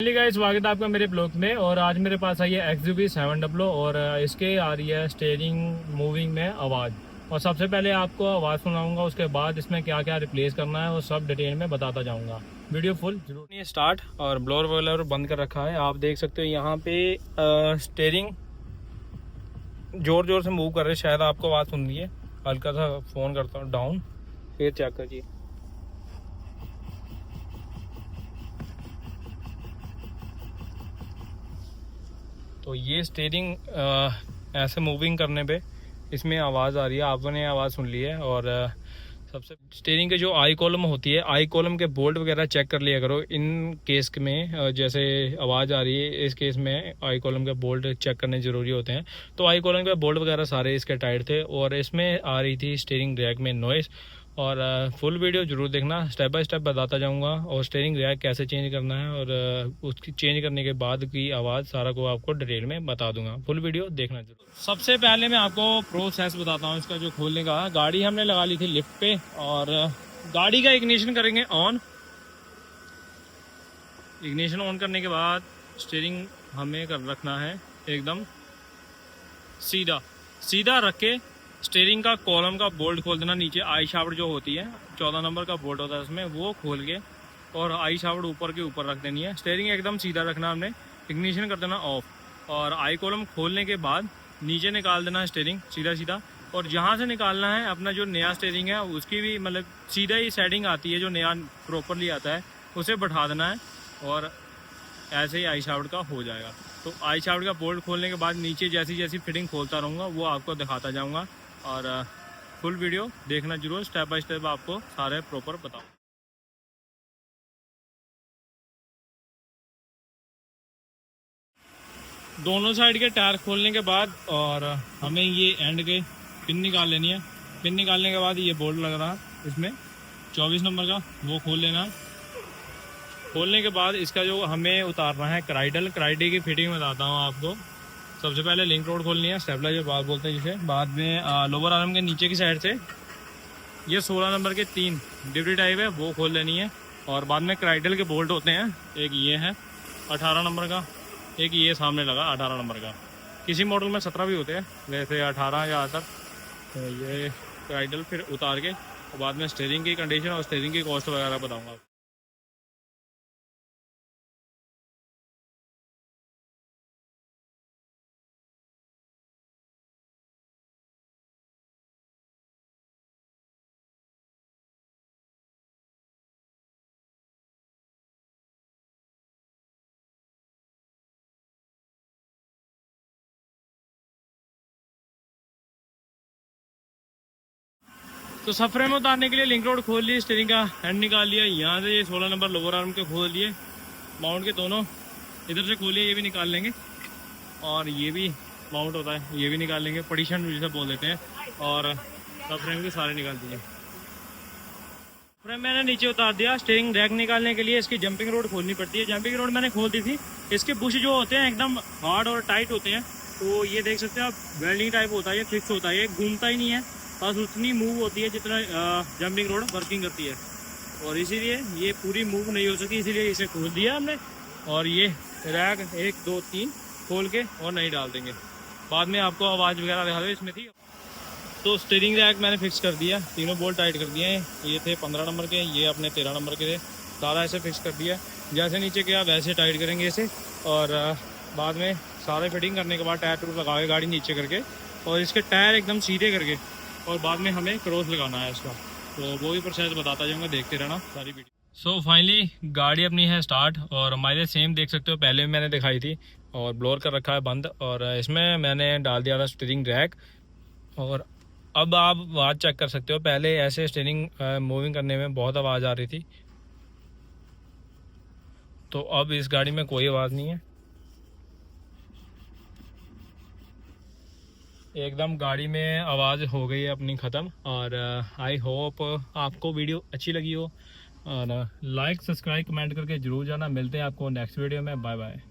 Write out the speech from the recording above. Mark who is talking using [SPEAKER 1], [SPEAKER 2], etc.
[SPEAKER 1] Guys, स्वागत है आपका मेरे ब्लॉग में। और आज मेरे पास आई है XUV 700 और इसके आ रही है स्टीयरिंग मूविंग में आवाज़। और सबसे पहले आपको आवाज़ सुनाऊंगा, उसके बाद इसमें क्या क्या रिप्लेस करना है वो सब डिटेल में बताता जाऊंगा। वीडियो फुल जरूर नहीं। स्टार्ट और ब्लोअर वगैरह बंद कर रखा है। आप देख सकते हो यहाँ पे स्टीयरिंग जोर जोर से मूव कर रहे हैं, शायद आपको आवाज़ सुन रही है। हल्का सा फ़ोन करता हूँ डाउन, फिर चेक करिए। तो ये स्टीयरिंग ऐसे मूविंग करने पे इसमें आवाज़ आ रही है, आपने आवाज़ सुन ली है। और सबसे स्टीयरिंग के जो आई कॉलम होती है, आई कॉलम के बोल्ट वगैरह चेक कर लिया करो इन केस में। जैसे आवाज़ आ रही है इस केस में आई कॉलम के बोल्ट चेक करने ज़रूरी होते हैं। तो आई कॉलम के बोल्ट वगैरह सारे इसके टाइट थे और इसमें आ रही थी स्टीयरिंग रैक में नॉइज़। और फुल वीडियो जरूर देखना, स्टेप बाय स्टेप बताता जाऊंगा और स्टीयरिंग रैक कैसे चेंज करना है और उसकी चेंज करने के बाद की आवाज़ सारा को आपको डिटेल में बता दूंगा। फुल वीडियो देखना जरूर। सबसे पहले मैं आपको प्रोसेस बताता हूँ इसका जो खोलने का। गाड़ी हमने लगा ली थी लिफ्ट पे और गाड़ी का इग्निशन करेंगे ऑन। इग्निशन ऑन करने के बाद स्टीयरिंग हमें कर रखना है एकदम सीधा सीधा रख के स्टीयरिंग का कॉलम का बोल्ट खोल देना। नीचे आई शाफ्ट जो होती है 14 नंबर का बोल्ट होता है उसमें, वो खोल के और आई शाफ्ट ऊपर के ऊपर रख देनी है। स्टीयरिंग एकदम सीधा रखना हमने। इग्निशन कर देना ऑफ और आई कॉलम खोलने के बाद नीचे निकाल देना है स्टीयरिंग सीधा सीधा। और जहाँ से निकालना है अपना जो नया स्टीयरिंग है उसकी भी मतलब सीधा ही सेटिंग आती है, जो नया प्रॉपरली आता है उसे बैठा देना है और ऐसे ही आई शाफ्ट का हो जाएगा। तो आई शाफ्ट का बोल्ट खोलने के बाद नीचे जैसी जैसी फिटिंग खोलता रहूँगा वो आपको दिखाता जाऊँगा और फुल वीडियो देखना जरूर। स्टेप बाय स्टेप आपको सारे प्रॉपर बताऊँ। दोनों साइड के टायर खोलने के बाद और हमें ये एंड के पिन निकाल लेनी है। पिन निकालने के बाद ये बोल्ट लग रहा है इसमें 24 नंबर का, वो खोल लेना। खोलने के बाद इसका जो हमें उतारना है क्राइडल की फिटिंग बताता हूँ आपको। सबसे पहले लिंक रोड खोलनी है, स्टेबलाइजर बात बोलते हैं जिसे। बाद में लोअर आर्म के नीचे की साइड से ये 16 नंबर के 3 डिवरी टाइप है वो खोल लेनी है। और बाद में क्राइडल के बोल्ट होते हैं, एक ये है 18 नंबर का, एक ये सामने लगा 18 नंबर का। किसी मॉडल में 17 भी होते हैं, वैसे 18 ज़्यादातर। तो ये क्राइडल फिर उतार के और बाद में स्टीयरिंग की कंडीशन और स्टीयरिंग की कॉस्ट वगैरह बताऊँगा। तो सफरे में उतारने के लिए लिंक रोड खोल लिए, स्टीयरिंग का हैंड निकाल लिया, यहाँ से ये 16 नंबर लोअर आर्म के खोल लिए, माउंट के दोनों इधर से खोलिए, ये भी निकाल लेंगे। और ये भी माउंट होता है, ये भी निकाल लेंगे, पटिशन जिसे बोल देते हैं। और सफरेम के सारे निकाल दिए। फ्रेम मैंने नीचे उतार दिया। स्टीयरिंग रैक निकालने के लिए इसकी जंपिंग रोड खोलनी पड़ती है। जंपिंग रोड मैंने खोल दी थी। इसके बुश जो होते हैं एकदम हार्ड और टाइट होते हैं, तो ये देख सकते हैं आप, वेल्डिंग टाइप होता है, ये फिक्स होता है, ये घूमता ही नहीं है, बस उतनी मूव होती है जितना जंपिंग रोड वर्किंग करती है। और इसीलिए ये पूरी मूव नहीं हो सकी, इसीलिए इसे खोल दिया हमने। और ये रैक 1 2 3 खोल के और नहीं डाल देंगे। बाद में आपको आवाज़ वगैरह दिखा दो इसमें थी। तो स्टीयरिंग रैक मैंने फिक्स कर दिया, तीनों बोल्ट टाइट कर दिए हैं। ये थे 15 नंबर के, ये अपने 13 नंबर के थे, सारा ऐसे फिक्स कर दिया। जैसे नीचे गया वैसे टाइट करेंगे इसे। और बाद में सारे फिटिंग करने के बाद टायर टूर लगा के गाड़ी नीचे करके और इसके टायर एकदम सीधे करके और बाद में हमें क्रॉस लगाना है इसका। तो वो भी प्रोसेस बताता जाऊँगा, देखते रहना सारी वीडियो। सो फाइनली गाड़ी अपनी है स्टार्ट और माइलेज सेम देख सकते हो, पहले भी मैंने दिखाई थी। और ब्लोअर कर रखा है बंद और इसमें मैंने डाल दिया था स्टीयरिंग रैक। और अब आप आवाज़ चेक कर सकते हो, पहले ऐसे स्टीयरिंग मूविंग करने में बहुत आवाज़ आ रही थी, तो अब इस गाड़ी में कोई आवाज़ नहीं है। एकदम गाड़ी में आवाज़ हो गई है अपनी ख़त्म। और आई होप आपको वीडियो अच्छी लगी हो और लाइक सब्सक्राइब कमेंट करके ज़रूर जाना। मिलते हैं आपको नेक्स्ट वीडियो में। Bye bye.